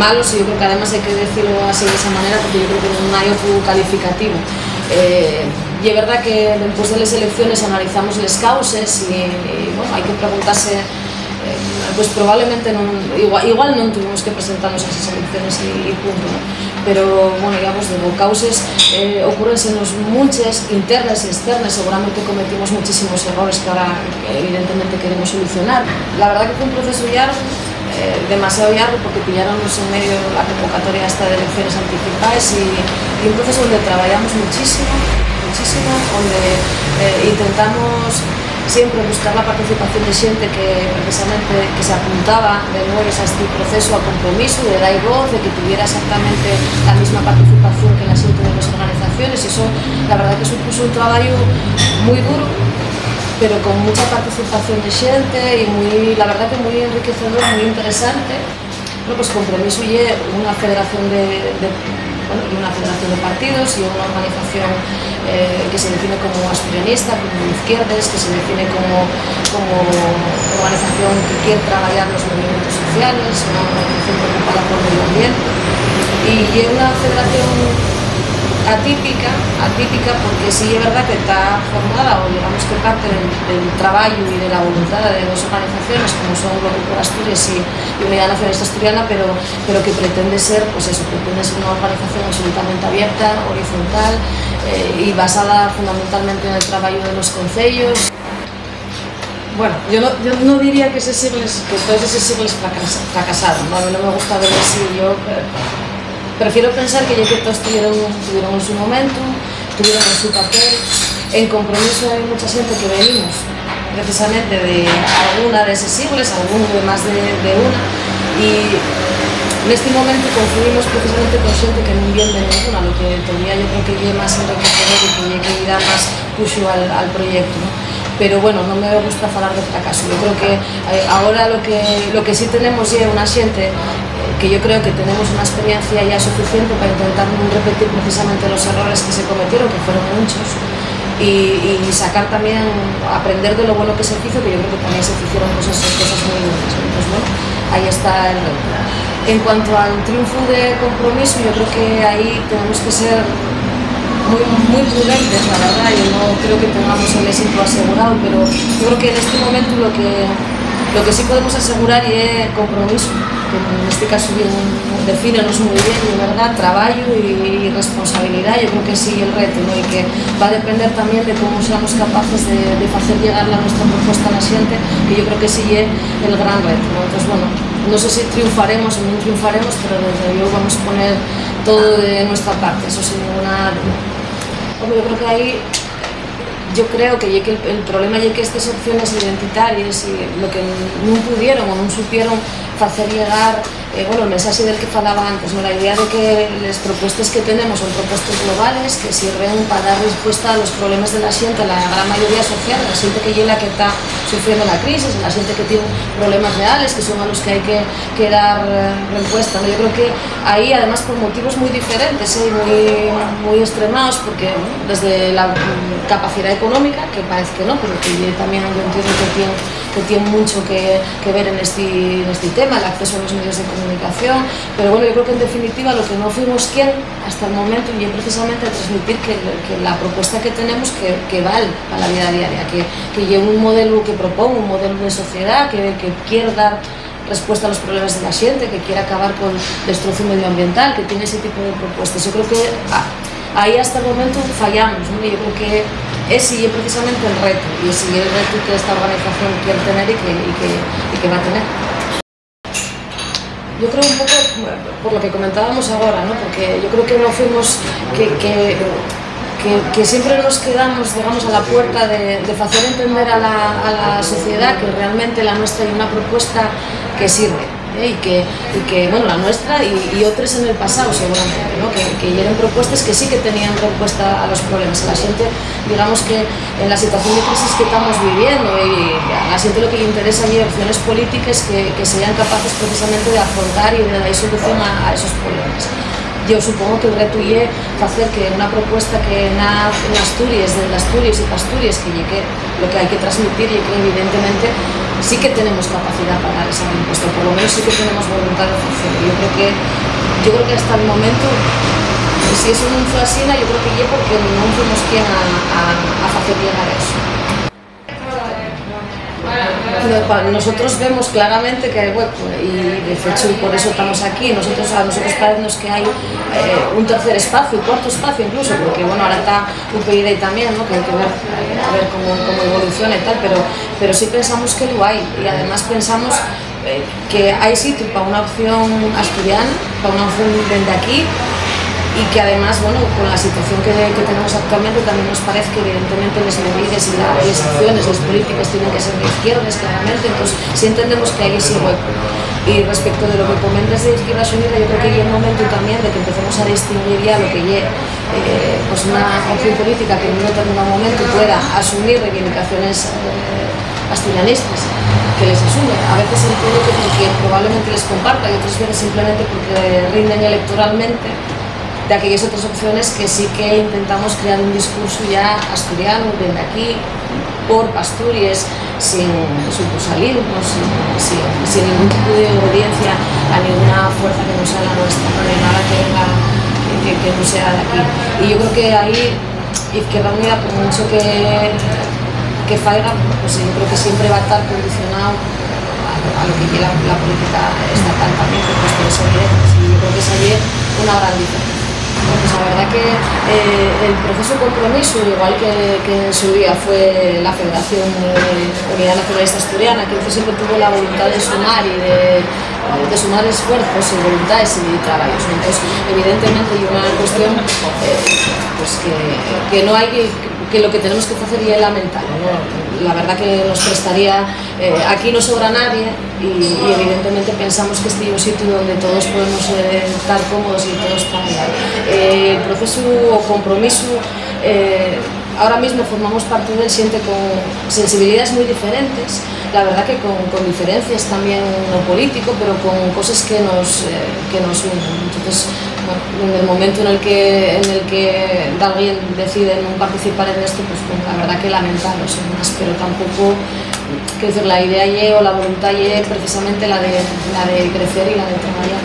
malos, y yo creo que además hay que decirlo así de esa manera porque yo creo que non hai outro calificativo. E é verdad que despois das elecciones analizamos les causes e bueno, hai que preguntarse, pues probablemente non, igual non tuvimos que presentarnos a esas elecciones e punto, ¿no? Pero, bueno, digamos, de causes ocurrensenos muchas, internas e externas, seguramente cometimos muchísimos errores que ahora evidentemente queremos solucionar. La verdad que fue un proceso largo, demasiado largo, porque pillaronnos en medio la convocatoria esta de elecciones anticipadas y un proceso donde trabajamos muchísimo, donde intentamos siempre buscar la participación de xente que precisamente que se apuntaba de nuevo a este proceso, a compromiso, de dar voz, de que tuviera exactamente la misma participación que la xente de las organizaciones. Eso, la verdad que supuso un trabajo muy duro, pero con mucha participación de xente y muy, la verdad que muy enriquecedor, muy interesante. Bueno, pues Compromiso y una federación una federación de partidos y una organización que se define como asturianista, como izquierdes, que se define como organización que quiere trabajar los movimientos sociales, una organización preocupada por el medio ambiente, y es una federación atípica porque sí es verdad que está formada, o digamos que parte del trabajo y de la voluntad de dos organizaciones como son Bloque por Asturias y Unidad Nacionalista Asturiana, pero que pretende ser, pues eso, pretende ser una organización absolutamente abierta, horizontal y basada fundamentalmente en el trabajo de los concellos. Bueno, yo no diría que todos esos siglos fracasaron, ¿no? A mí no me gusta ver así, yo prefiero pensar que ya que todos tuvieron en su momento, tuvieron en su papel. En Compromiso hay mucha gente que venimos precisamente de alguna de esos siglos, alguno de más de una, y en este momento confluimos precisamente con gente que non viene de ninguna, lo que todavía yo creo que es más enriquecedor y que da más puxo al proyecto, ¿no? Pero bueno, no me gusta falar de fracaso. Yo creo que ahora lo que sí tenemos es una xente que yo creo que tenemos una experiencia ya suficiente para intentar no repetir precisamente los errores que se cometieron, que fueron muchos, y sacar también, aprender de lo bueno que se hizo, que yo creo que también se hicieron cosas muy buenas. Entonces, bueno, ahí está el reto. En cuanto al triunfo de Compromiso, yo creo que ahí tenemos que ser muy prudentes, la verdad. Yo no creo que tengamos el éxito asegurado, pero yo creo que en este momento lo que sí podemos asegurar es compromiso, que en este caso defínenos muy bien, de verdad, trabajo y responsabilidad. Yo creo que sí el reto, ¿no? Y que va a depender también de cómo seamos capaces de hacer llegar nuestra propuesta a la gente, que yo creo que sí es el gran reto, ¿no? Entonces, bueno, no sé si triunfaremos o no triunfaremos, pero desde luego vamos a poner todo de nuestra parte, eso sin ninguna duda. Yo creo que ahí, el problema es que estas opciones identitarias y lo que no pudieron o no supieron hacer llegar el mensaje del que falaba antes, ¿no? La idea de que las propuestas que tenemos son propuestas globales que sirven para dar respuesta a los problemas de la gente, a la gran mayoría social, la gente que es la que está sufriendo la crisis, la gente que tiene problemas reales, que son a los que hay que dar respuesta, ¿no? Yo creo que ahí, además, por motivos muy diferentes y muy extremados, porque desde la capacidad económica, que parece que no, pero que también yo entiendo que tiene mucho que ver en este tema, el acceso a los medios de comunicación, pero bueno, yo creo que en definitiva lo que no fuimos quien hasta el momento y es precisamente transmitir que la propuesta que tenemos que vale para la vida diaria, que lleva un modelo que propone, un modelo de sociedad que quiere dar respuesta a los problemas de la gente, que quiere acabar con el destrozo medioambiental, que tiene ese tipo de propuestas. Yo creo que ahí hasta el momento fallamos, ¿no? Yo creo que ese es precisamente el reto, y ese es el reto que esta organización quiere tener y que va a tener. Yo creo un poco por lo que comentábamos ahora, ¿no? Porque yo creo que no fuimos, que siempre nos quedamos, digamos, a la puerta de hacer entender a la sociedad que realmente la nuestra es una propuesta que sirve. Y que bueno, la nuestra y otras en el pasado seguramente, ¿no? que eran propuestas que sí que tenían respuesta a los problemas. A la gente, digamos que en la situación de crisis que estamos viviendo, y a la gente lo que le interesa es opciones políticas que sean capaces precisamente de afrontar y de dar solución a esos problemas. Yo supongo que el reto es hacer que una propuesta que en Asturias, de Asturias y Pasturias, que lo que hay que transmitir y que evidentemente sí que tenemos capacidad para dar ese impuesto, por lo menos sí que tenemos voluntad de hacerlo. Yo creo que hasta el momento, si eso non foi así, yo creo que é porque non fomos quen a facer llegar eso. Nosotros vemos claramente que hay hueco y de hecho por eso estamos aquí. A nosotros parece que hay un tercer espacio, cuarto espacio incluso, porque bueno, ahora está UPyD también, ¿no? Que hay que ver a ver cómo evoluciona y tal, pero sí pensamos que lo hay, y además pensamos que hay sitio para una opción asturiana, para una opción desde aquí, y que además, bueno, con la situación que tenemos actualmente también nos parece que evidentemente las medidas y las acciones, las políticas tienen que ser de izquierdas, claramente, entonces sí entendemos que hay ese hueco. Y respecto de lo que comentas de Izquierda Unida, yo creo que hay un momento también de que empecemos a distinguir ya lo que es pues una opción política que en un determinado momento pueda asumir reivindicaciones asturianistas, que les asume, a veces entiendo que porque probablemente les comparta y otras veces simplemente porque rinden electoralmente, de aquellas otras opciones que sí que intentamos crear un discurso ya asturiano desde aquí, por Asturias, sin sucursalismo, sin ningún tipo de obediencia a ninguna fuerza que no sea la nuestra, no hay nada que no sea de aquí. Y yo creo que ahí Izquierda Unida, por mucho que faiga, pues yo creo que siempre va a estar condicionado a lo que lleva la política estatal también, pues por eso yo creo que esa es una gran diferencia. Pues la verdad que el proceso de compromiso, igual que en su día fue la Federación Unidad Nacionalista Asturiana, que siempre tuvo la voluntad de sumar y de sumar esfuerzos y voluntades y trabajos. Entonces, evidentemente, hay una cuestión pues que no hay que lo que tenemos que hacer es lamentarlo, ¿no? La verdad que nos prestaría, aquí no sobra nadie y evidentemente pensamos que este es un sitio donde todos podemos estar cómodos y todos trabajar. El proceso o compromiso, ahora mismo formamos parte de él siempre con sensibilidades muy diferentes, la verdad que con diferencias también no político, pero con cosas que nos unen. Entonces, bueno, en el momento en el que alguien decide no participar en esto, pues bueno, la verdad que lamentarlo, sin más, pero tampoco, quiero decir, la idea o la voluntad es precisamente la de crecer y la de trabajar.